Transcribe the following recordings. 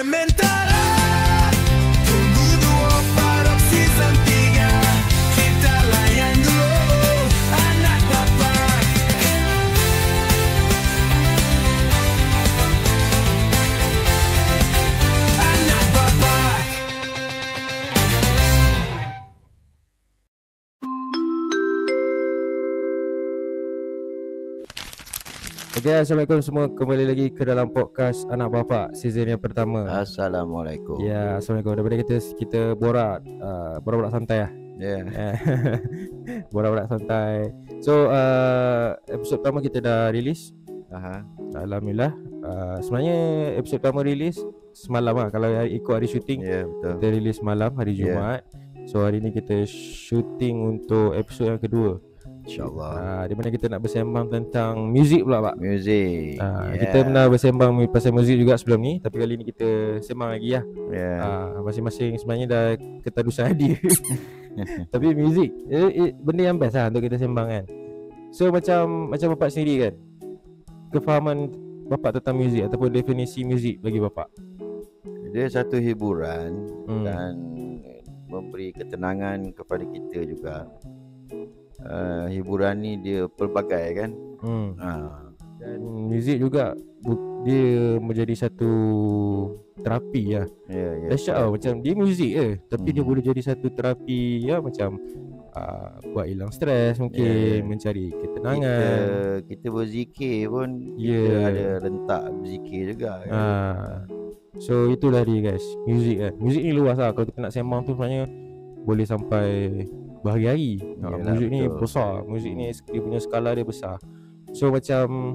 Sementara tunggu dua parok season 3. Kita layan dulu anak bapak. Anak bapak. Okay, Assalamualaikum semua. Kembali lagi ke dalam podcast Anak Bapak season yang pertama. Assalamualaikum. Ya, Assalamualaikum. Daripada kita borak borak-borak santai lah. Ya. Borak-borak santai. So episod pertama kita dah release. Aha. Alhamdulillah. Sebenarnya episod pertama release semalam lah. Kalau ikut hari syuting, Ya, betul. kita release malam hari Jumaat. So hari ni kita shooting untuk episod yang kedua. InsyaAllah. Di mana kita nak bersembang tentang muzik pula, Pak. Muzik. Kita pernah bersembang pasal muzik juga sebelum ni, tapi kali ni kita sembang lagi lah. Masing-masing sebenarnya dah ketadusan hadir. Tapi muzik benda yang best lah untuk kita sembang kan. So macam bapak sendiri kan, kefahaman bapak tentang muzik ataupun definisi muzik bagi bapak? Dia satu hiburan dan memberi ketenangan kepada kita juga. Hiburan ni dia pelbagai kan. Dan muzik juga dia menjadi satu terapi lah. Ya. Dahsyat tau, macam dia muzik je tapi dia boleh jadi satu terapi ya, macam buat hilang stres mungkin, mencari ketenangan. Kita berzikir pun Ya. kita ada rentak berzikir juga kan. So itulah dia guys, muzik kan. Muzik ni luas lah. Kalau kita nak sembang tu sebenarnya boleh sampai berhari-hari. Yalah, Muzik ni betul. besar. Muzik ni dia punya skala dia besar. So macam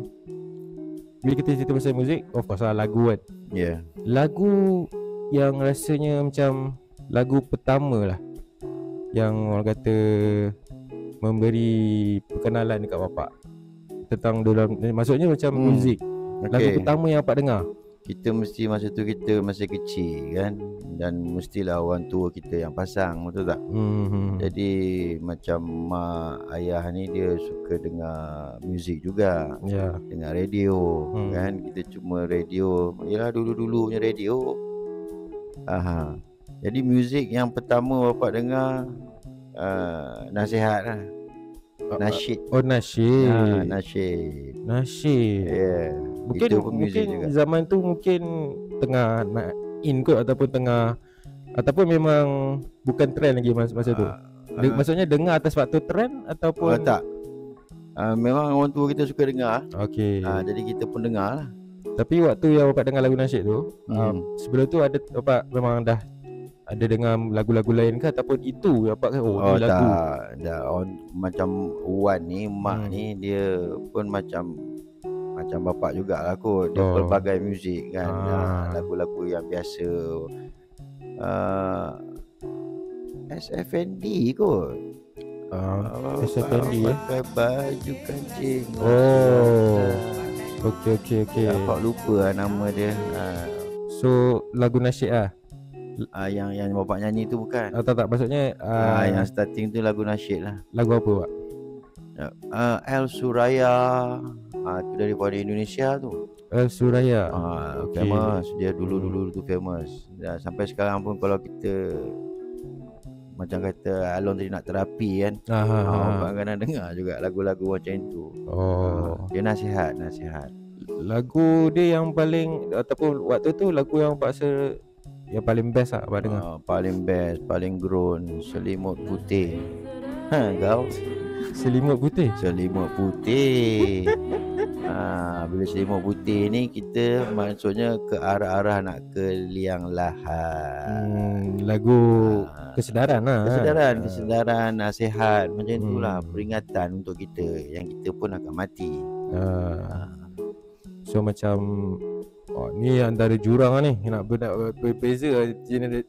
bila kita cerita pasal muzik, of course lah lagu kan. Ya. Lagu yang rasanya macam lagu pertama lah yang orang kata memberi perkenalan dekat bapak tentang dalam, maksudnya macam muzik. Lagu pertama yang bapak dengar. Kita mesti masa tu kita masih kecil kan, dan mestilah orang tua kita yang pasang, betul tak? Jadi macam mak ayah ni dia suka dengar muzik juga. Ya. Dengar radio kan. Kita cuma radio, yalah dulu-dulu punya radio. Jadi muzik yang pertama bapak dengar nasihat lah. Nasyid. Oh, nasyid. Nasyid. Ya. Mungkin Itu pun muzik juga. zaman tu mungkin tengah nak in kot ataupun memang bukan trend lagi masa tu. Maksudnya dengar atas waktu trend ataupun tak. Memang orang tua kita suka dengar. Okey. Jadi kita pun dengar lah. Tapi waktu yang bapak dengar lagu nasyid tu, sebelum tu ada bapak memang dah ada dengar lagu-lagu lain ke ataupun itu bapak kata ni lagu. Tak. Macam Wan ni, mak ni dia pun macam bapak jugalah kot. Dia pelbagai muzik kan. Lagu-lagu yang biasa. SFND kot. SFND pakai baju kancing. Okey. Bapak lupa lah nama dia. So lagu nasyid lah. Yang bapak nyanyi tu bukan. Tak maksudnya yang starting tu lagu nasyid lah. lagu apa pak? El Suraya. Itu daripada Indonesia tu. El Suraya. Okay. Famous. Dia dulu tu famous. Dan sampai sekarang pun kalau kita macam kata Alon tadi nak terapi kan, orang kadang dengar juga lagu-lagu macam itu. Dia nasihat. Lagu dia yang paling ataupun waktu tu lagu yang pak rasa yang paling best lah abang dengar. Paling best, paling grown, Selimut Putih. Kau Selimut Putih. Bila Selimut Putih ni kita maksudnya ke arah-arah nak ke liang lahat. Lagu kesedaran lah. Kesedaran, nasihat macam itulah, peringatan untuk kita yang kita pun akan mati. So macam ni antara jurang lah ni. Nak berbeza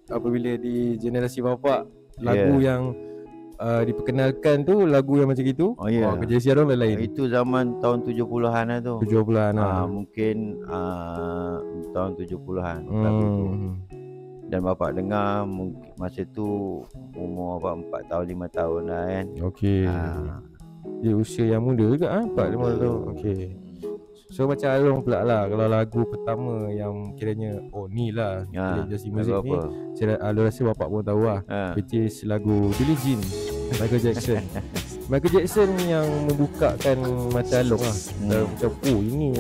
apabila di generasi bapak lagu yang diperkenalkan tu lagu yang macam gitu. Kerja siaran lain. Itu zaman tahun 70-an lah tu. 70-an lah. Mungkin tahun 70-an lagu tu. Dan bapak dengar masa tu umur apa 4 tahun 5 tahun lah kan. Okey. Dia usia yang muda juga 4-5 tahun. Okey. So macam Along pula lah, kalau lagu pertama yang kiranya ni lah Legacy Music ni, Along rasa bapak pun tahu lah, which is lagu Billie Jean, Michael Jackson. Michael Jackson yang membukakan mata Along lah. Macam ini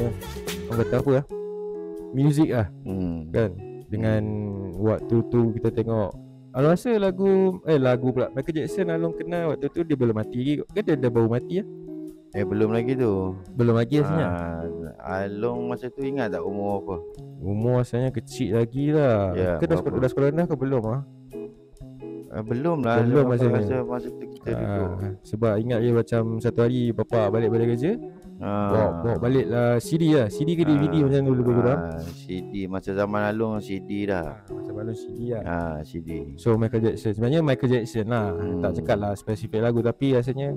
orang kata apa lah, music lah kan. Dengan waktu tu kita tengok, Along rasa lagu pula Michael Jackson Along kenal waktu tu dia belum mati lagi. Kan dia baru mati lah. Belum lagi tu. Belum lagi asalnya. Along masa tu ingat tak umur apa? Umur asalnya kecil lagi lah. Ke dah sekolah rendah ke belum lah? Belum lah. Belum masa tu kita duduk. Sebab ingat dia macam satu hari bapak balik kerja, bawa balik lah CD ke DVD macam dulu CD masa zaman Along CD dah. Masa Along CD lah. CD. So Michael Jackson, sebenarnya Michael Jackson lah. Tak cakap lah spesifik lagu, tapi rasanya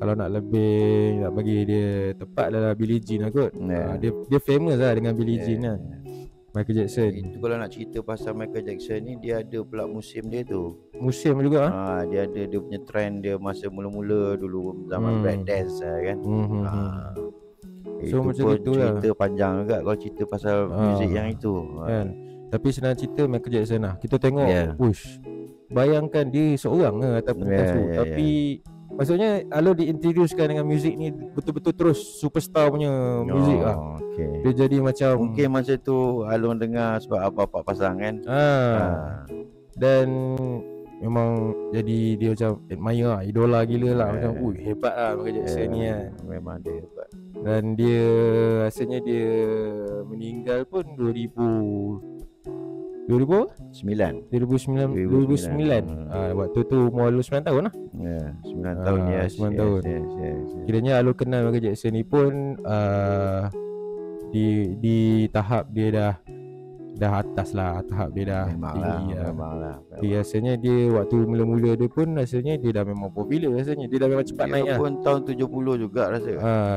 kalau nak lebih, nak bagi dia tepat lah Billie Jean lah kot. Dia famous lah dengan Billie Jean kan. Michael Jackson. Itu kalau nak cerita pasal Michael Jackson ni, dia ada pula musim dia tu. Musim juga dia ada dia punya trend dia masa mula-mula dulu zaman break dance kan. So itu macam pun itulah. cerita panjang juga kalau cerita pasal muzik yang itu kan. Tapi senang cerita Michael Jackson lah. Kita tengok bayangkan dia seorang atas pentas tu. Tapi maksudnya Along diintroducekan dengan muzik ni betul-betul terus superstar punya muzik lah. Dia jadi macam, mungkin masa tu Along dengar sebab apa-apa pasang kan. Dan memang jadi dia macam admire lah, idola gila lah. Macam hebat lah Michael Jackson ni kan. Memang dia hebat. Dan dia rasanya dia meninggal pun 2009. Waktu tu umur lu 9 tahun lah. 9 tahun. 9 tahun. Kiranya Along kenal Michael Jackson ni pun di tahap dia dah atas lah, tahap dia dah tinggi lah. Dia rasanya dia waktu mula-mula dia pun rasanya dia dah memang popular, rasanya dia dah memang cepat naik lah. Dia pun tahun 70 juga rasa.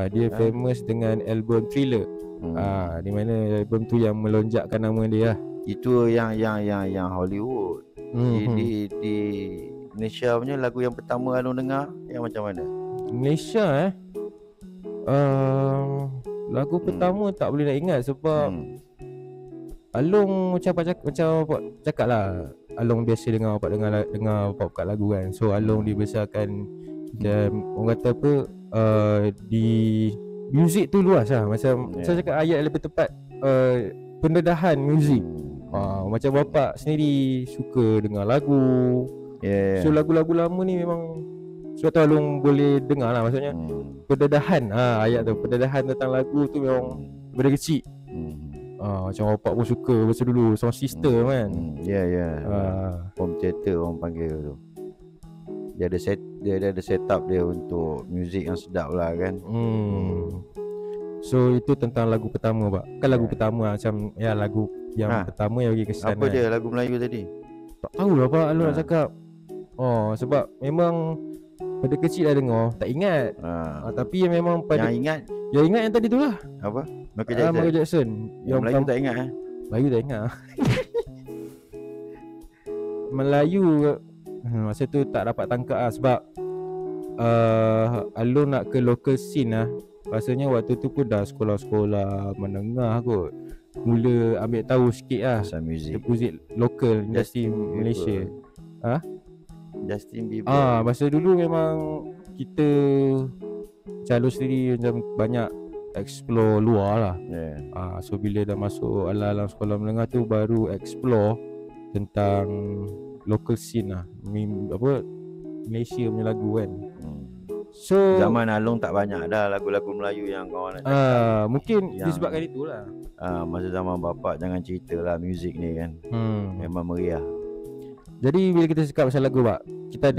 Dia famous dengan album Thriller. Di mana album tu yang melonjakkan nama dia lah. Itu yang Hollywood. Di Malaysia punya lagu yang pertama Along dengar yang macam mana? Malaysia lagu pertama tak boleh nak ingat sebab Along macam cakap lah, Along biasa dengar bapak buka lagu kan. So Along dibesarkan dan orang kata apa, di muzik tu luas lah. Macam saya cakap ayat lebih tepat, pendedahan muzik. Macam bapak sendiri suka dengar lagu. So lagu-lagu lama ni memang suatu Along boleh dengar lah. Maksudnya pendedahan, ayat tu, pendedahan tentang lagu tu memang daripada kecil. Macam bapak pun suka masa dulu sound system kan. Home theater orang panggil tu. Dia ada setup dia untuk muzik yang sedap lah kan. So itu tentang lagu pertama pak. Kan lagu pertama macam lagu yang pertama yang bagi kesan. Apa dia lagu Melayu tadi? Tak tahu lah pak, Along nak cakap. Sebab memang pada kecil dah dengar, tak ingat. Tapi yang memang pada yang ingat yang tadi tu lah. Apa? Michael Jackson. Yang Melayu tak ingat Melayu tak ingat. Melayu masa tu tak dapat tangkap lah. Sebab Along nak ke local scene lah. Rasanya waktu tu pun dah sekolah-sekolah menengah kot. Mula ambil tahu sikit lah pasal muzik lokal industri Malaysia. Justin Bieber. Masa dulu memang kita calon sendiri macam banyak explore luar lah. So bila dah masuk alam sekolah menengah tu baru explore tentang local scene lah, Malaysia punya lagu kan. So zaman Along tak banyak dah lagu-lagu Melayu yang kawan nak cakap. Mungkin disebabkan itulah. Masa zaman bapak jangan cerita lah muzik ni kan. Memang meriah. Jadi bila kita cakap pasal lagu pak, kita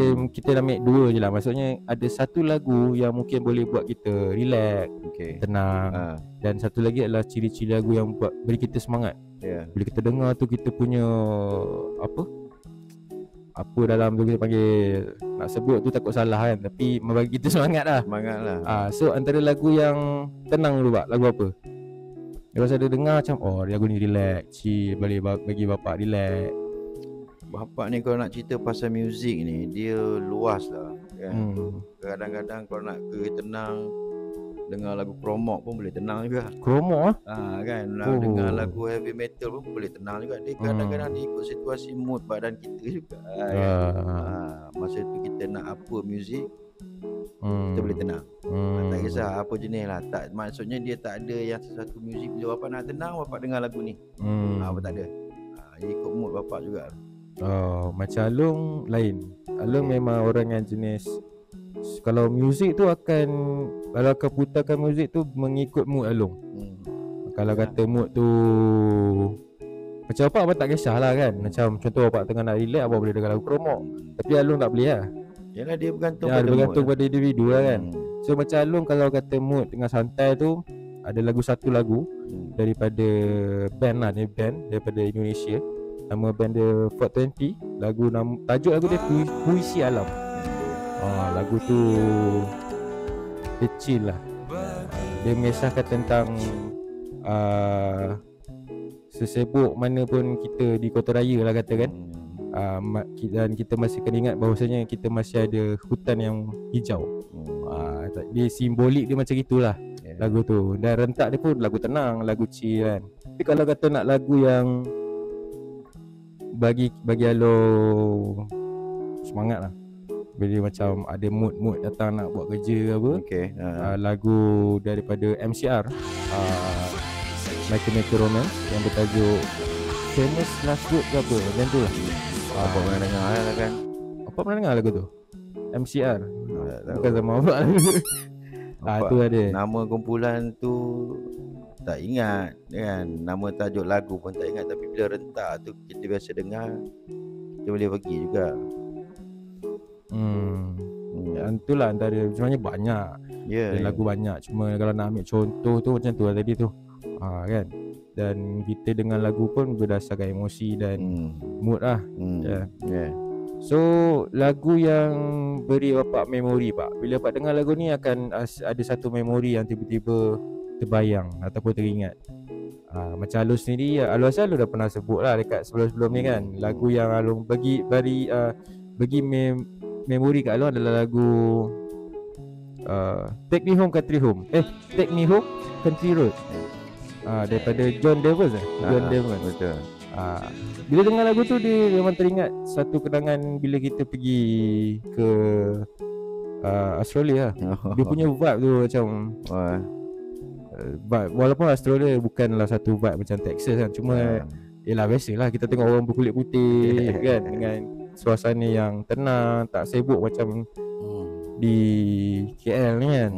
ambil dua je lah. Maksudnya ada satu lagu yang mungkin boleh buat kita relax, tenang. Dan satu lagi adalah ciri-ciri lagu yang buat beri kita semangat. Bila kita dengar tu kita punya apa dalam tu kita panggil, nak sebut tu takut salah kan, tapi membagi kita semangat lah. So antara lagu yang tenang dulu pak, lagu apa? Kalau saya dengar macam lagu ni relax, boleh bagi bapak relax. Bapak ni kalau nak cerita pasal muzik ni dia luas lah kan. Kadang-kadang kalau nak ke tenang dengar lagu kromok pun boleh tenang juga. Kromok Kan Oh. dengar lagu heavy metal pun boleh tenang juga. Dia kadang-kadang dia ikut situasi mood badan kita juga. Masa tu kita nak apa muzik, kita boleh tenang. Tak kisah apa jenis lah. Tak, maksudnya dia tak ada yang sesuatu muzik bila bapak nak tenang bapak dengar lagu ni. Apa tak ada. Dia ikut mood bapak juga. Macam Along lain. Along memang orang yang jenis kalau muzik tu akan, kalau akan putarkan muzik tu mengikut mood Along. Kalau kata mood tu macam abang tak kisahlah kan. Macam contoh bapak tengah nak relax, abang boleh dengar lagu kromok. Tapi Along tak boleh lah. Yalah dia bergantung Dia pada bergantung mood pada individu lah kan. So macam Along kalau kata mood tengah santai tu, ada satu lagu daripada band lah, ni band daripada Indonesia. Nama band dia 420. Tajuk lagu dia Puisi Alam. Lagu tu dia chill lah. Dia mengisahkan tentang sesibuk mana pun kita di kota raya lah kata kan. Dan kita masih kena ingat bahawasanya kita masih ada hutan yang hijau. Dia simbolik dia macam itulah lagu tu. Dan rentak dia pun lagu tenang, lagu chill kan. Tapi kalau kata nak lagu yang bagi Along semangat lah, bila macam ada mood datang nak buat kerja apa, lagu daripada MCR, My Chemical Romance yang bertajuk Famous Last Word ke apa, macam tu lah. Apa pernah dengar lah kan. Apa pernah dengar lagu tu? MCR bukan sama apa. Tu ada nama kumpulan tu tak ingat kan. Nama tajuk lagu pun tak ingat. Tapi bila rentak tu kita biasa dengar, kita boleh pergi juga. Yang tu lah antara, sebenarnya banyak lagu banyak. Cuma kalau nak ambil contoh tu macam tu lah tadi tu kan. Dan kita dengan lagu pun berdasarkan emosi dan mood lah. So lagu yang beri bapak memori pak, bila bapak dengar lagu ni akan ada satu memori yang tiba-tiba terbayang ataupun teringat. Macam Along sendiri, Along asal Along dah pernah sebut lah dekat sebelum-sebelum ni kan. Lagu yang Along bagi memori kat Along adalah lagu Take Me Home Country Home. Take Me Home Country Road. Daripada John Devers John Devers. Betul. Bila dengar lagu tu dia memang teringat satu kenangan bila kita pergi ke Australia lah. Dia punya vibe tu macam vibe, walaupun Australia bukanlah satu vibe macam Texas kan. Cuma yelah biasalah kita tengok orang berkulit putih kan, dengan suasana yang tenang, tak sibuk macam di KL ni kan.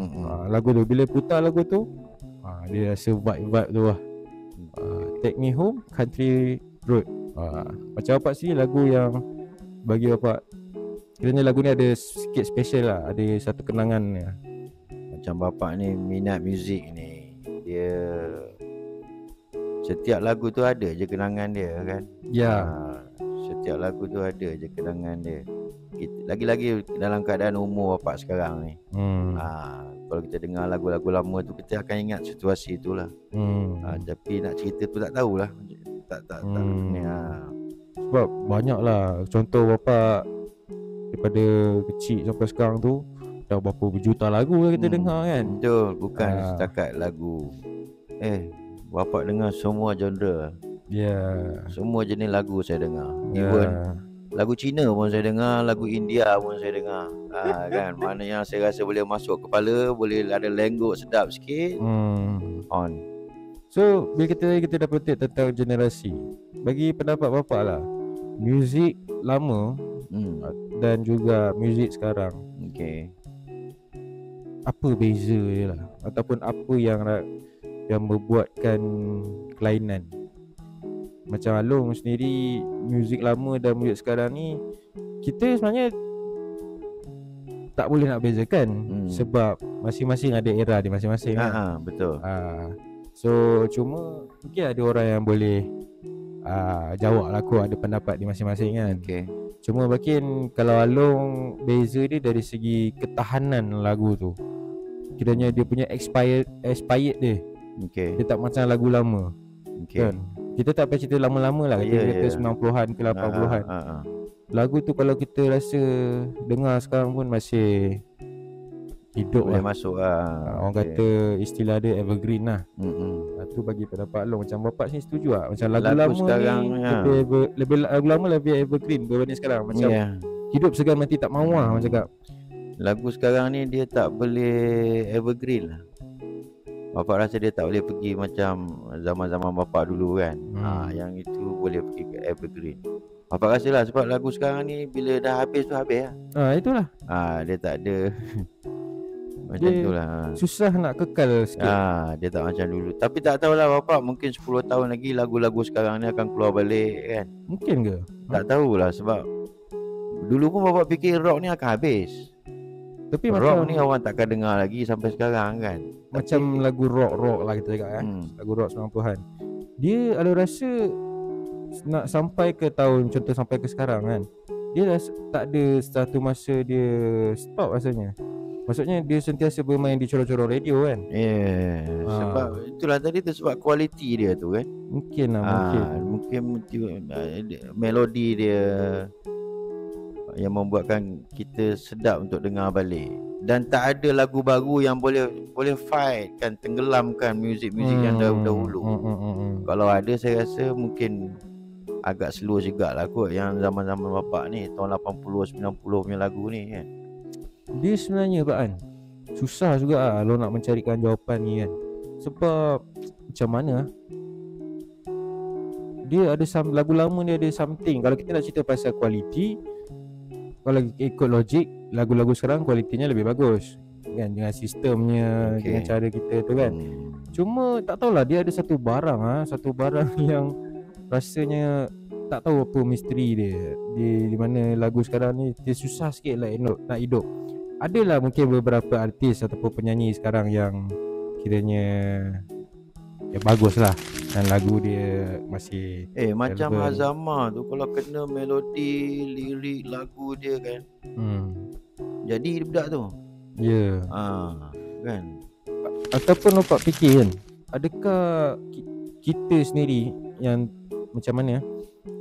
Lagu tu bila putar lagu tu, dia rasa vibe tu lah. Take Me Home Country Road. Macam bapak sini lagu yang bagi bapak, kiranya lagu ni ada sikit special lah, ada satu kenangan ni. Macam bapak ni minat muzik ni, dia setiap lagu tu ada je kenangan dia kan. Setiap lagu tu ada je kenangan dia. Lagi-lagi dalam keadaan umur bapak sekarang ni, kalau kita dengar lagu-lagu lama tu kita akan ingat situasi itulah. Tapi nak cerita tu tak tahulah. Tak ni. Sebab banyak lah contoh bapak daripada kecil sampai sekarang tu, dah berapa berjuta lagu lah kita dengar kan. Betul, bukan setakat lagu. Bapak dengar semua genre. Semua jenis lagu saya dengar. Even lagu Cina pun saya dengar, lagu India pun saya dengar. Kan, mana yang saya rasa boleh masuk kepala, boleh ada lenggok sedap sikit, on. So bila kita dah petik tentang generasi, bagi pendapat bapak lah, muzik lama dan juga muzik sekarang, apa beza dia lah, ataupun apa yang membuatkan kelainan? Macam Along sendiri, muzik lama dan muzik sekarang ni kita sebenarnya tak boleh nak bezakan, sebab masing-masing ada era dia masing-masing kan. Betul. So cuma mungkin ada orang yang boleh jawab lah aku ada pendapat di masing-masing kan. Cuma mungkin kalau Along beza dia dari segi ketahanan lagu tu, kiranya dia punya expired dia. Dia tak macam lagu lama kan. Kita tak payah cerita lama-lama lah, kita 90-an ke 80-an. Lagu tu kalau kita rasa dengar sekarang pun masih hidup boleh lah. masuk lah. Orang kata istilah dia evergreen lah. Tu bagi pendapat Long. Macam bapak sini setuju tak? Macam lagu Lagu lama sekarang, ni ya. lebih lagu lama lebih evergreen berbanding sekarang. Macam hidup segan mati tak mahu lah orang cakap. Lagu sekarang ni dia tak boleh evergreen lah. Bapak rasa dia tak boleh pergi macam zaman-zaman bapak dulu kan. Yang itu boleh pergi ke evergreen. Bapak rasa lah sebab lagu sekarang ni bila dah habis tu habis lah. Itulah. Dia tak ada macam Dia tu lah. susah nak kekal sikit. Dia tak macam dulu. Tapi tak tahulah bapak, mungkin 10 tahun lagi lagu-lagu sekarang ni akan keluar balik kan. Mungkin ke? Tak tahulah sebab dulu pun bapak fikir rock ni akan habis. Tapi Rock macam ni orang takkan dengar lagi sampai sekarang kan. macam lagu rock lah kita cakap kan. Lagu rock 90-an. Dia ada rasa nak sampai ke tahun, contoh sampai ke sekarang kan, dia dah tak ada satu masa dia stop rasanya. Maksudnya dia sentiasa bermain di corong-corong radio kan. Sebab itulah tadi tu, sebab kualiti dia tu kan. Mungkin lah Mungkin melodi dia yang membuatkan kita sedap untuk dengar balik. Dan tak ada lagu baru yang boleh fight kan, tenggelamkan muzik-muzik yang dahulu. Kalau ada saya rasa mungkin agak slow juga lah kot yang zaman-zaman bapak ni, tahun 80 90 punya lagu ni kan. Dia sebenarnya Pak An, susah juga lah lo nak mencarikan jawapan ni kan. Sebab macam mana dia ada lagu lama dia ada something. Kalau kita nak cerita pasal kualiti, kalau ikut logik, lagu-lagu sekarang kualitinya lebih bagus kan, dengan sistemnya, dengan cara kita tu kan. Cuma tak tahulah, dia ada satu barang yang rasanya tak tahu apa misteri dia. Di mana lagu sekarang ni dia susah sikit lah nak hidup. Adalah mungkin beberapa artis ataupun penyanyi sekarang yang kiranya bagus lah, dan lagu dia masih macam Hazama tu, kalau kena melodi, lirik lagu dia kan, jadi budak tu. Kan. Ataupun nampak fikir kan, adakah kita sendiri yang macam mana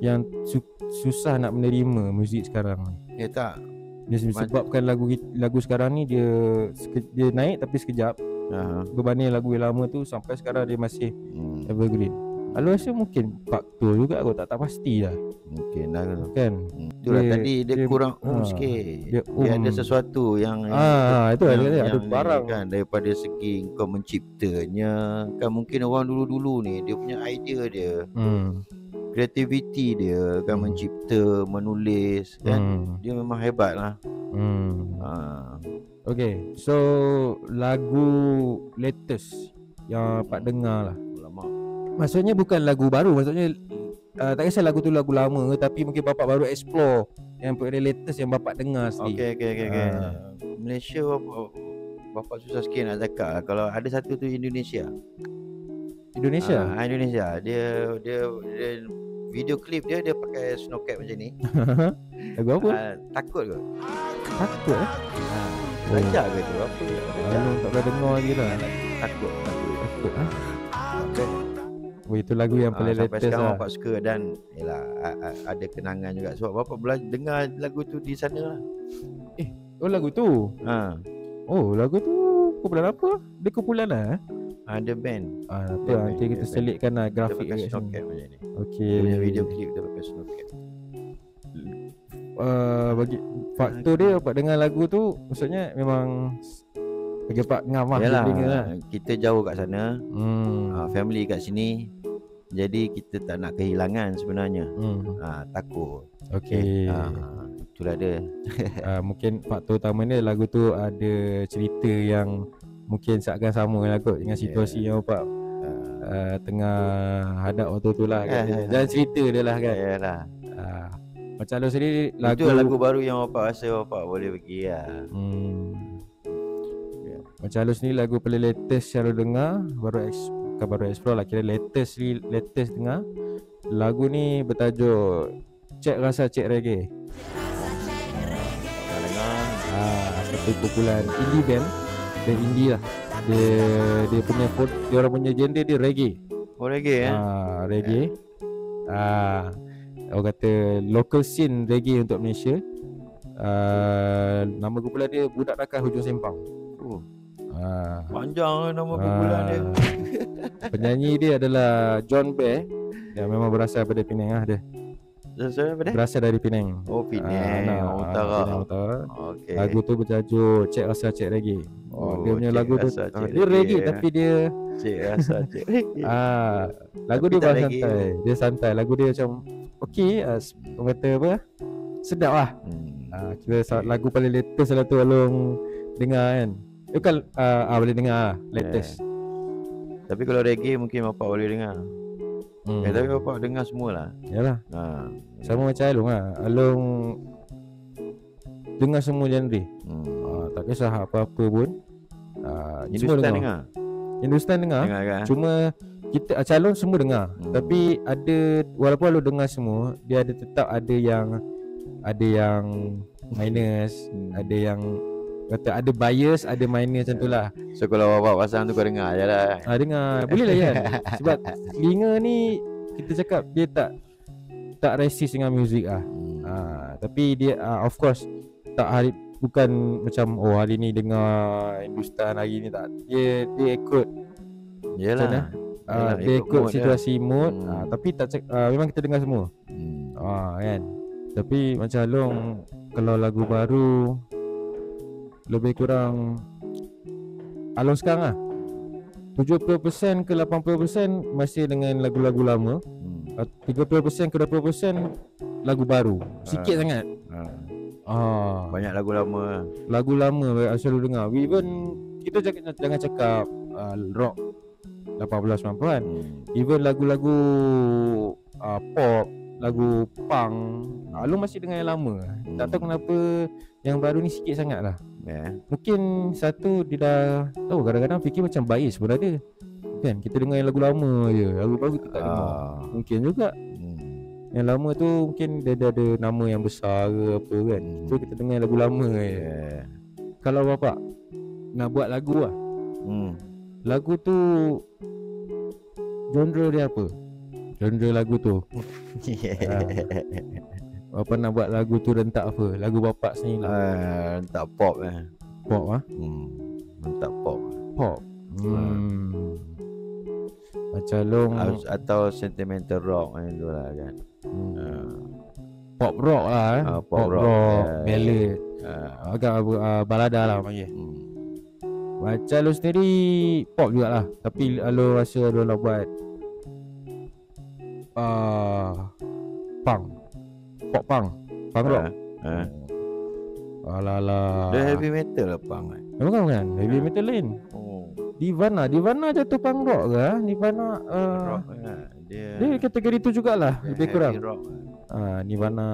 yang susah nak menerima muzik sekarang? Tak. Dia sebabkan lagu sekarang ni dia naik tapi sekejap. Berbanding lagu yang lama tu sampai sekarang dia masih evergreen. Lalu rasa mungkin faktor juga aku tak pasti lah. Mungkin lah kan. Itulah tadi dia kurang sikit. Dia ada sesuatu yang itu yang ada barang kan, daripada segi kau menciptanya kan. Mungkin orang dulu-dulu ni dia punya idea dia, kreativiti dia kan, mencipta, menulis kan, dia memang hebat lah. Okay, so lagu latest yang Pak dengar lah, maksudnya bukan lagu baru, maksudnya tak kisah lagu tu lagu lama, tapi mungkin bapak baru explore yang latest yang bapak dengar sendiri. Okay. Malaysia bapak susah sikit nak cakap lah. Kalau ada satu tu Indonesia. Indonesia. Dia video klip dia pakai snow cap macam ni. Lagu apa? Takut ke? Takut Belajar ke tu? Apa? Tak pernah dengar lagi lah. Takut itu lagu yang paling sampai latest sekarang lah. bapak suka dan ada kenangan juga sebab bapak dengar lagu tu di sana lah. Lagu tu. Lagu tu kumpulan apa? Dia kumpulan lah. Ada band. Nanti kita selitkan lah grafik dia pakai snow cap macam ni. Okay. Dia punya video klip dia pakai snow cap. Bagi faktor dia Pak dengar lagu tu, maksudnya memang bagi Pak ngam lah. Kita jauh kat sana, family kat sini, jadi kita tak nak kehilangan sebenarnya. Takut. Okay. Itulah dia. Mungkin faktor utamanya lagu tu ada cerita yang mungkin seakan sama lah kot dengan situasi yang Pak tengah hadap waktu tu lah kan. Jangan cerita dia lah kan. Macam lu sendiri itu lagu baru yang bapak rasa bapak boleh pergi lah. Macam lu sendiri lagu paling latest yang lu dengar, baru explore lah, kira latest dengar. Lagu ni bertajuk Cek Rasa Cek Reggae. Satu kumpulan indie band. Band indie lah. Dia punya dia orang punya genre dia reggae. Reggae reggae. Orang kata local scene reggae untuk Malaysia. Nama kumpulan dia Budak Nakal Hujung Sempang. Panjang nama kumpulan dia. Penyanyi dia adalah John Bear. Dia memang berasal daripada Penang dia. Berasal dari Penang. Oh, Penang Utara. Penang Utara. Okey. Lagu tu bertajuk Cek Rasa Cek Reggae. Dia punya Cik lagu tu rasa cik dia reggae tapi dia Cik Rasa Cik Reggae. lagu Tapi dia tak bahasa reggae. santai. Dia santai. Lagu dia macam okey, orang kata apa? Sedap lah. Kira lagu paling latest lah tu Along dengar kan. Bukan boleh dengar latest. Tapi kalau reggae mungkin bapak boleh dengar. Tapi bapak dengar semualah. Yalah. Sama macam Along lah. Along dengar semua genre. Tak kisah apa-apa pun. Hindustan dengar. Hindustan dengar kan? Cuma kita calon semua dengar. Tapi ada, walaupun Along dengar semua, dia ada tetap ada yang minus, ada yang kata ada bias, ada minus macam tu lah. So kalau bapak pasang tu kau dengar je lah. Dengar. Boleh lah kan. Sebab telinga ni kita cakap dia tak resist dengan muzik lah. Tapi dia of course bukan macam hari ni dengar Hindustan, hari ni tak. Dia ikut. Yalah. Dia ikut situasi mood. Tapi memang kita dengar semua. Kan. Tapi macam Along kalau lagu baru lebih kurang Along sekarang lah 70% ke 80% masih dengan lagu-lagu lama. 30% ke 20% lagu baru. Sikit sangat. Banyak lagu lama. Lagu lama selalu dengar. Even kita jangan cakap rock 80-90-an. Even lagu-lagu pop, lagu punk, Along masih dengar yang lama. Tak tahu kenapa yang baru ni sikit sangat lah. Mungkin satu dia dah tahu, kadang-kadang fikir macam bias pun ada. Kan kita dengar yang lagu lama je, lagu baru kita tak dengar. Mungkin juga yang lama tu mungkin dia ada nama yang besar ke apa kan. So kita dengar lagu lama je. Kalau bapak nak buat lagu lah, lagu tu genre dia apa? Genre lagu tu bapak nak buat lagu tu rentak apa? Lagu bapak sendiri lah. Rentak pop Pop lah. Rentak pop. Pop. Macam Long atau sentimental rock macam tu lah kan. Pop rock lah Pop rock, ballad, agak balada lah panggil. Macam Long sendiri pop jugalah. Tapi Long rasa Long nak buat punk. Pop punk rock. Alah. Dia heavy metal lah punk kan. Bukan heavy metal lain. Nirvana jatuh punk rock ke? Nirvana rock kan. Dia kategori tu jugalah. Lebih kurang rock. Nirvana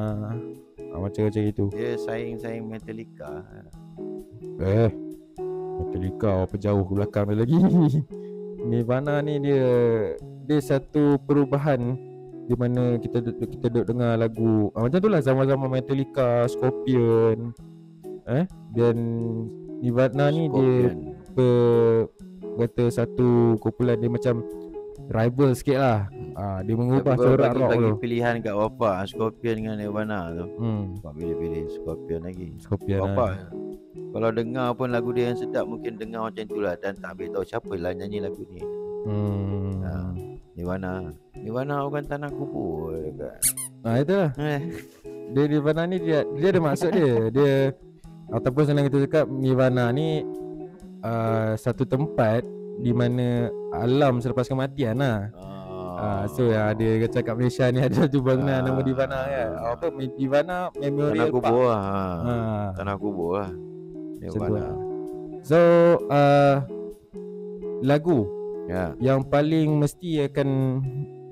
macam itu. Dia saing Metallica. Metallica apa jauh ke belakang dia lagi. Nirvana ni dia satu perubahan di mana kita duduk dengar lagu macam tu lah, zaman-zaman Metallica, Scorpion, dan Nirvana ni dia kata satu kumpulan dia macam rival sikit lah. Dia mengubah corak rock tu. Pilihan kat bapak Scorpion dengan Nirvana tu. Bapak pilih Scorpion lagi. Bapak kalau dengar pun lagu dia yang sedap, mungkin dengar macam itulah dan tak ambil tahu siapa lah nyanyi lagu ni. Nirvana bukan tanah kubur kan. Itulah. Dia Nirvana ni dia ada maksud dia ataupun senang kita cakap Nirvana ni satu tempat di mana alam selepas kematian lah. So yang ada cakap Malaysia ni ada satu bangunan nama Nirvana kan. Apa Nirvana Memorial Tanah kubur Park. lah. Tanah kubur lah. Nirvana. So lagu yang paling mesti akan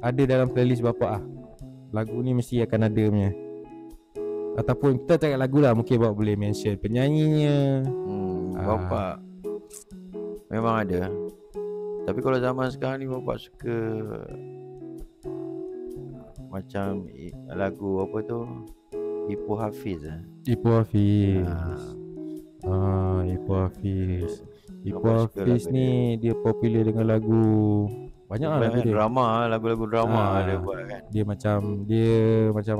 ada dalam playlist bapak lagu ni mesti akan ada punya. Ataupun kita cakap lagu lah, mungkin bapak boleh mention penyanyinya. Bapak memang ada. Tapi kalau zaman sekarang ni bapak suka macam lagu apa tu, Ipoh Hafiz. Ipoh Hafiz ni dia popular dengan lagu banyak lah lagu dia. Lagu-lagu drama dia buat kan. Dia macam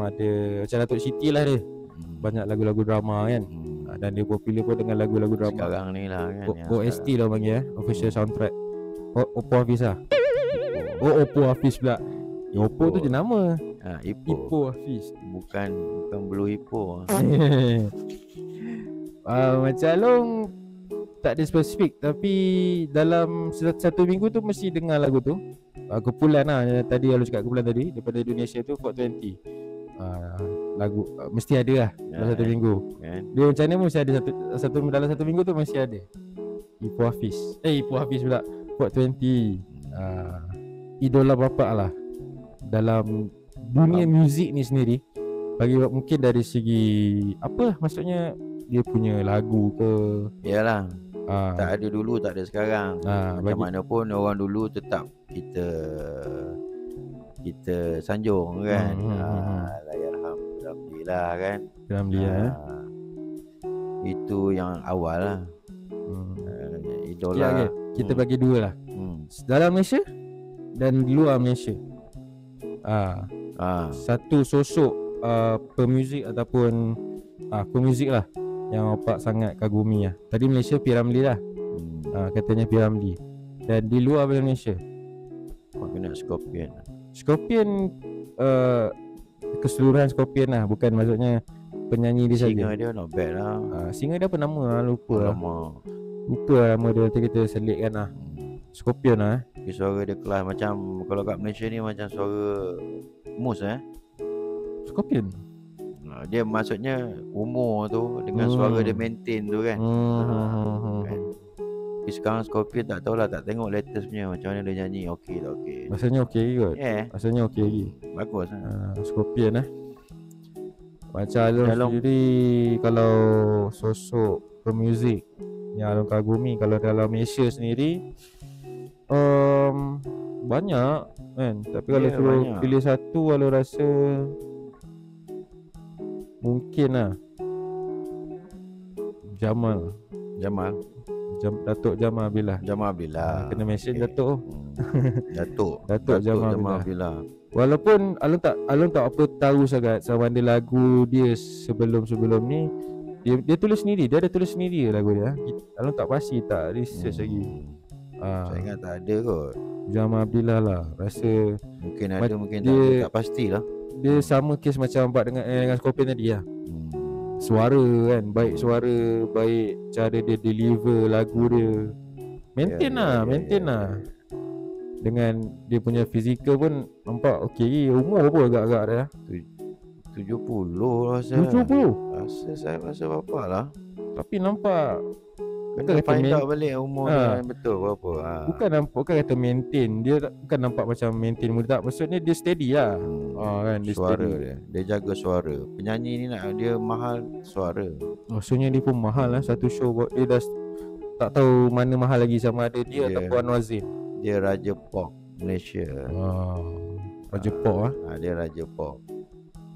ada macam Datuk Siti lah dia. Banyak lagu-lagu drama kan. Dan dia popular pun dengan lagu-lagu drama. Sekarang ni lah kan. OST lah panggil official soundtrack. Oppo Hafiz lah. Oppo Hafiz pula. Oppo tu je nama. Oppo Hafiz. Bukan Blue Hippo. Macam Long tak ada spesifik, tapi dalam satu minggu tu mesti dengar lagu tu. Kumpulan lah. Tadi Alun cakap kumpulan tadi daripada Indonesia tu 420. Lagu mesti ada lah dalam satu minggu. Dia macam mana mesti ada satu dalam satu minggu tu mesti ada. Oppo Hafiz. Oppo Hafiz pula 420. Idola bapak lah dalam dunia muzik ni sendiri. Bagi mungkin dari segi apa maksudnya, dia punya lagu ke. Yalah. Tak ada dulu, tak ada sekarang. Macam mana pun orang dulu tetap kita sanjung kan. Alhamdulillah kan. Alhamdulillah. Itu yang awal lah. Idola. Kita bagi dua lah. Dalam Malaysia dan luar Malaysia. Satu sosok pemuzik ataupun pemuzik lah yang bapak sangat kagumi lah. Tadi Malaysia P. Ramlee lah. Katanya P. Ramlee. Dan di luar Malaysia kena Scorpion. Scorpion keseluruhan Scorpion lah. Bukan maksudnya penyanyi dia saja. Singer dia not bad lah. Singer dia apa nama lah, lupa lah nama dia. Nanti kita selitkan lah. Scorpion lah. Suara dia kelas macam, kalau kat Malaysia ni macam suara Mus Scorpion. Dia maksudnya umur tu dengan suara dia maintain tu kan. Kan? Tapi sekarang Scorpion tak tahulah, tak tengok latest punya macam mana dia nyanyi. Okey tak okey. Rasanya okey kot. Rasanya okey lagi. Bagus lah. Scorpion Macam Alun sendiri, kalau sosok pemuzik yang Alun kagumi kalau dalam Malaysia sendiri, banyak kan. Tapi kalau suruh pilih satu, Alun rasa mungkin lah Datuk Jamal Abdillah. Kena mention Datuk. Datuk Jamal Abdillah. Walaupun Alun tak apa tahu sangat sama ada lagu dia sebelum ni dia tulis sendiri. Dia ada tulis sendiri lagu dia. Alun tak pasti, tak research lagi. Saya ingat tak ada kot. Jamal Abdillah lah. Rasa mungkin ada, mungkin tak ada, tak pastilah. Dia sama kes macam Pak dengan Scorpion tadi lah. Suara kan, baik suara, baik cara dia deliver lagu dia. Maintain lah. Dengan dia punya fizikal pun nampak okey. Umur apa agak-agak dia? 70 rasa. 70? Saya rasa bapak lah. Tapi nampak kena find out balik umur dia betul berapa. Bukan kata maintain. Dia bukan nampak macam maintain muda tak. Maksudnya dia steady lah. Kan, dia suara steady. dia jaga suara. Penyanyi ni dia mahal suara. Maksudnya dia pun mahal lah. Satu show dia dah tak tahu mana mahal lagi, sama ada dia ataupun Anwar Zain. Dia Raja Pop Malaysia. Raja Pop lah. Dia Raja Pop.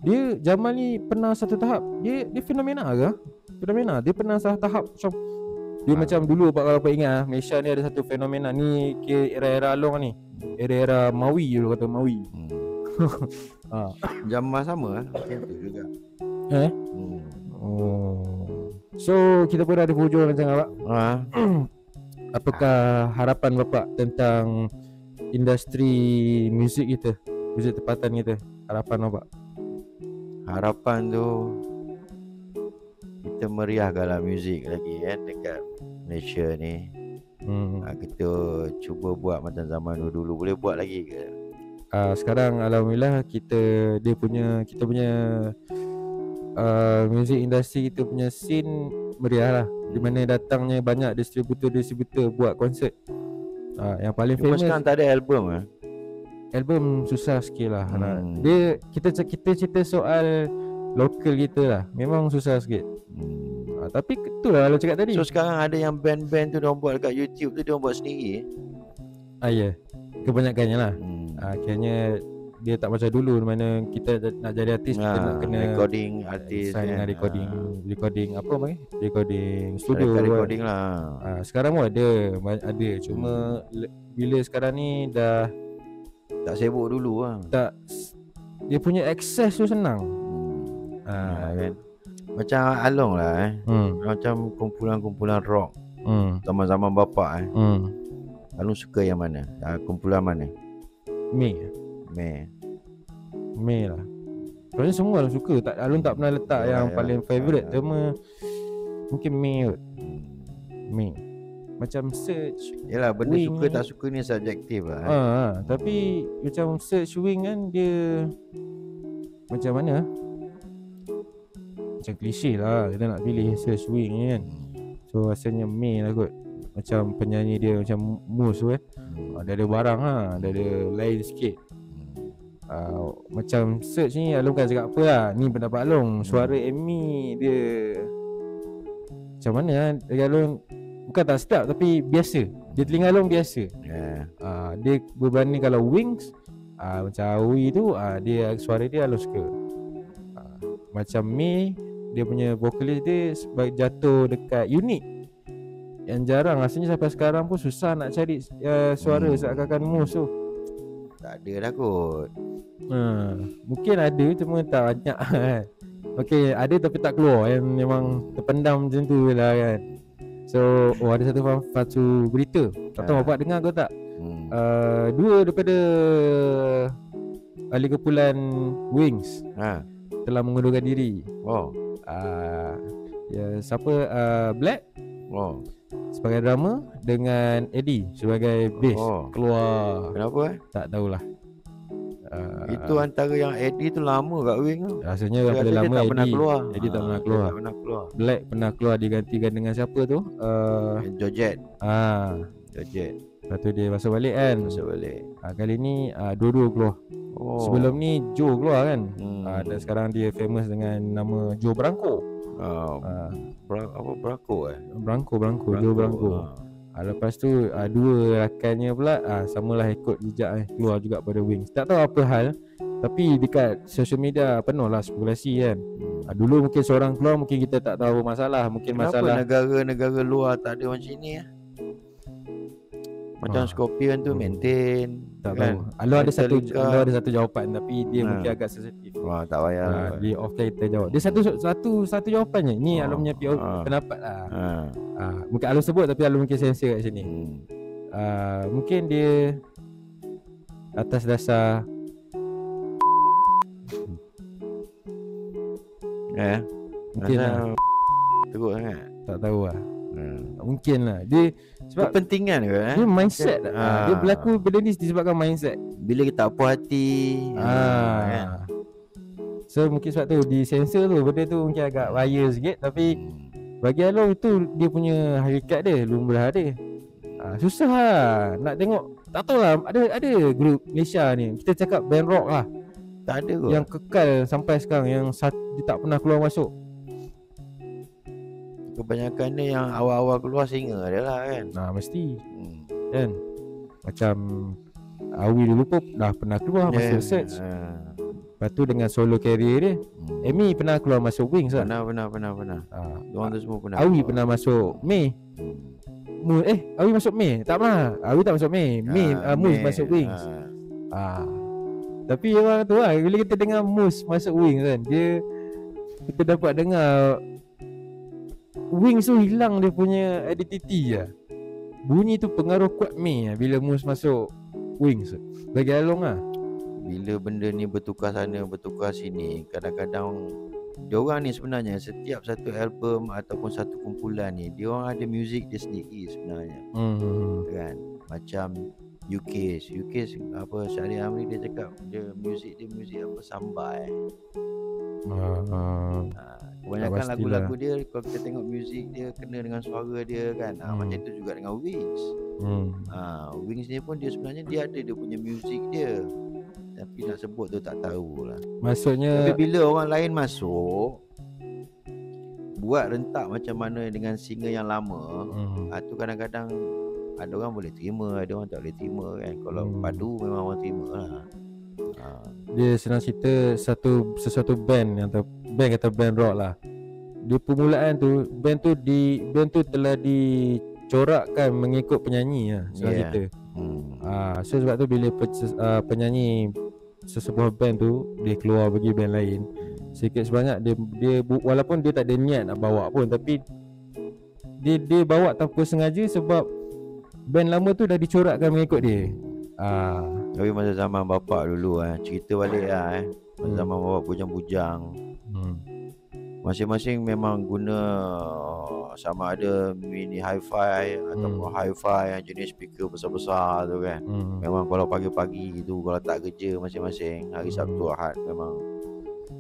Dia Jamal ni pernah satu tahap dia fenomena ke? Fenomena. Dia pernah satu tahap macam dia macam dulu kalau apa ingat Malaysia ni ada satu fenomena ni, era-era long ni. Era-era Mawi dulu kata Mawi. Jamal sama macam tu juga. So kita pun dah ada hujung macam apa? Apakah harapan bapak tentang industri muzik kita, muzik tempatan kita? Harapan bapak? Harapan tu kita meriahkanlah muzik lagi kan dekat Malaysia ni. Kita cuba buat macam zaman dulu. Boleh buat lagi ke? Sekarang alhamdulillah kita punya music industry, kita punya scene meriah lah. Di mana datangnya banyak distributor buat konsert. Yang paling famous sekarang tak ada album album susah sikit lah. Dia kita cerita soal lokal kita lah, memang susah sikit. Tapi itulah kalau cakap tadi. So sekarang ada yang band-band tu diorang buat dekat YouTube tu, diorang buat sendiri. Ya, kebanyakannya lah. Akhirnya dia tak macam dulu, mana kita nak jadi artis kita nak kena recording artis dengan recording apa panggil, recording studio, recording lah. Sekarang pun ada cuma bila sekarang ni dah tak sibuk dulu lah. Tak, dia punya akses tu senang. Kan. Macam Along lah Macam kumpulan-kumpulan rock zaman-zaman bapak Along suka yang mana? Kumpulan mana? Mei lah. Sebenarnya semua Along suka. Along tak pernah letak yang paling favourite. Cuma mungkin Mei kot. Mei. Macam Search. Yalah, benda Wing suka tak suka ni subjektif lah. Tapi macam Search, Wing kan dia macam mana? Macam klise lah kita nak pilih Search, Wing ni kan. So rasanya Mei lah kot. Macam penyanyi dia macam Mus tu kan. Dia ada barang dia ada lain sikit. Macam Search ni Along kan cakap apa lah. Ni pendapat Along. Suara Amy dia macam mana lah. Along bukan tak sedap tapi biasa. Dia telinga Along biasa. Dia berbanding kalau Wings macam Awi tu dia suara dia Along suka. Macam Mei dia punya vokalis dia sebab jatuh dekat unik yang jarang. Rasanya sampai sekarang pun susah nak cari suara seakan-akan Mus tu. Tak ada dah kot. Mungkin ada cuma tak banyak kan. Okay, ada tapi tak keluar. Yang memang terpendam macam tu lah kan. So ada satu berita. Tak tahu bapak dengar ke tak. Dua daripada ahli kumpulan Wings telah mengundurkan diri. Siapa? Black sebagai drama dengan Eddie sebagai bass keluar. Kenapa tak tahulah. Itu antara yang Eddie tu lama kat Wing tu. Rasanya paling lama tak pernah keluar. Eddie tak pernah keluar. Black pernah keluar digantikan dengan siapa tu? Georgette. Georgette. Lepas tu dia masuk balik kan. Kali ni dua-dua keluar. Sebelum ni Joe keluar kan. Dan sekarang dia famous dengan nama Joe Branco. Branco. Joe Branco. Lepas tu dua rakannya pula samalah ikut jejak keluar juga pada Wings. Tak tahu apa hal, tapi dekat social media penuh lah spekulasi kan. Dulu mungkin seorang keluar, mungkin kita tak tahu masalah. Mungkin kenapa masalah negara-negara luar tak ada macam ni Macam Scorpion tu maintain. Tak kan? tahu. Along ada satu jawapan tapi dia mungkin agak sensitif. Tak payah. Dia off kita jawab. Dia satu jawapannya. Ni Along punya pendapat lah. Mungkin Along sebut tapi Along mungkin sensor kat sini. Mungkin dia atas dasar mungkin lah. Teruk sangat. Tak tahu lah. Mungkin lah. Dia sebab kepentingan ke dia mindset dia berlaku benda ni disebabkan mindset. Bila kita tak puas hati kan? So mungkin sebab tu di sensor tu. Benda tu mungkin agak raya sikit. Tapi bagi Along itu dia punya hakikat dia, lumrah dia. Susah lah nak tengok. Tak tahu lah. Ada grup Malaysia ni, kita cakap band rock lah, tak ada kot yang kekal sampai sekarang, yang dia tak pernah keluar masuk. Kebanyakan dia yang awal-awal keluar singer dia lah kan. Mesti kan. Macam Awi dulu pun dah pernah keluar masuk Search. Lepas tu dengan solo career dia, Amy pernah keluar masuk Wings lah. Pernah. Diorang tu semua pernah. Awi pernah masuk Mei. Awi masuk Mei? Tak pernah. Awi tak masuk Mei. Mus masuk Wings. Tapi orang tu lah, bila kita dengar Mus masuk Wings kan, kita dapat dengar Wings tu hilang dia punya identiti lah. Bunyi tu pengaruh kuat Mei lah bila Mus masuk Wings. Bagi Along lah, bila benda ni bertukar sana bertukar sini, kadang-kadang diorang ni sebenarnya setiap satu album ataupun satu kumpulan ni, diorang ada muzik dia sendiri sebenarnya. Kan? Macam UK apa, Syahri Amri dia cakap dia muzik apa, sambai. Kebanyakan lagu-lagu dia, kalau kita tengok muzik dia kena dengan suara dia kan. Macam tu juga dengan Wings. Wings ni pun dia sebenarnya dia ada dia punya muzik dia, tapi nak sebut tu tak tahulah. Maksudnya tapi bila orang lain masuk buat rentak macam mana dengan singer yang lama, tu kadang-kadang ada orang boleh terima, ada orang tak boleh terima kan. Kalau padu memang orang terima lah. Dia senang cerita sesuatu band kata band rock lah. Di permulaan tu band tu telah dicorakkan mengikut penyanyi lah, senang cerita. So sebab tu bila penyanyi sesebuah band tu dia keluar bagi band lain, sikit sebanyak walaupun dia tak ada niat nak bawa pun, tapi dia bawa tanpa sengaja sebab band lama tu dah dicorakkan mengikut dia. Tapi masa zaman bapak dulu cerita balik masa zaman bapak bujang-bujang, masing-masing memang guna sama ada mini hi-fi ataupun hi-fi yang jenis speaker besar-besar tu kan. Memang kalau pagi-pagi tu, kalau tak kerja masing-masing hari Sabtu Ahad, memang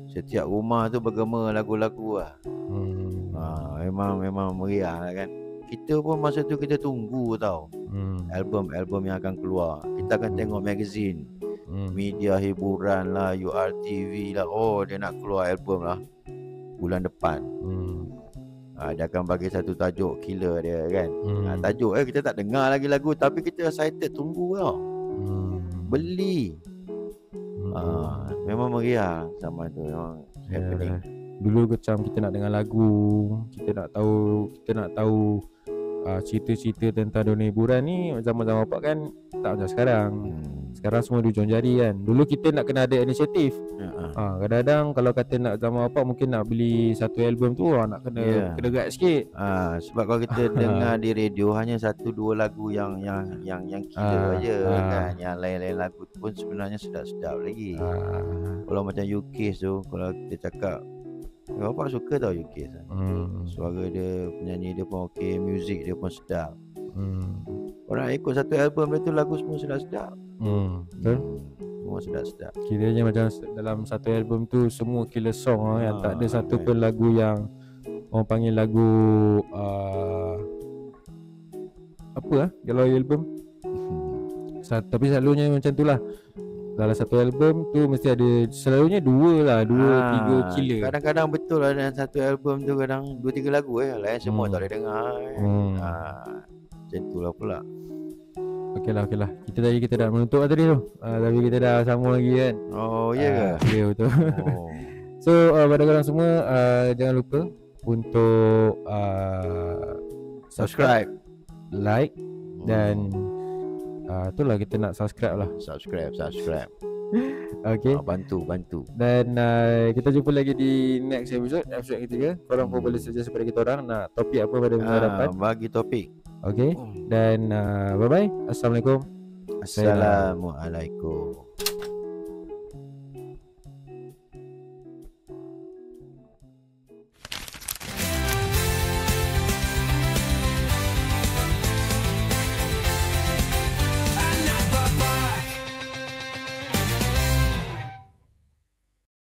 setiap rumah tu bergema lagu-lagu memang meriah kan. Kita pun masa tu kita tunggu tau album-album yang akan keluar. Kita akan tengok magazine, media hiburan lah, URTV lah, dia nak keluar album lah bulan depan. Dia akan bagi satu tajuk killer dia kan. Tajuk kita tak dengar lagi lagu, tapi kita excited tunggu tau. Beli. Memang meriah sama tu, memang happening. Dulu macam kita nak dengar lagu, kita nak tahu cerita-cerita tentang dunia hiburan ni. Zaman-zaman bapak kan tak macam sekarang. Sekarang semua di ujung jari kan. Dulu kita nak kena ada inisiatif. Kadang-kadang kalau kata nak zaman bapak, mungkin nak beli satu album tu nak kena gerak sikit. Sebab kalau kita dengar di radio hanya 1-2 lagu yang killer aja kan. Yang lain-lain lagu pun sebenarnya sedap-sedap lagi. Kalau macam UK tu, kalau kita cakap, bapak suka tau UK. Suara dia, penyanyi dia pun okey, muzik dia pun sedap. Orang ikut satu album dia tu, lagu semua sedap-sedap. Betul. Semua sedap-sedap. Kiranya macam dalam satu album tu semua killer song yang tak ada satu pun lagu yang orang panggil lagu kalau album. Tapi selalunya macam tu lah. Dalam satu album tu mesti ada selalunya 2-3 killer. Kadang-kadang betul lah dalam satu album tu kadang 2-3 lagu lain semua tak boleh dengar. Macam tu lah pula. Okeylah. Kita dah menutup lah tadi tu. Tapi kita dah sambung lagi kan. Ya ke? Ya betul. So pada korang semua jangan lupa untuk subscribe, like dan itulah kita nak subscribe lah. Subscribe. Okay. Bantu. Dan kita jumpa lagi di next episode ketiga. Korang pun boleh suggest kepada kita orang nak topik apa pada minggu depan. Bagi topik. Okay. Dan bye-bye. Assalamualaikum. Assalamualaikum.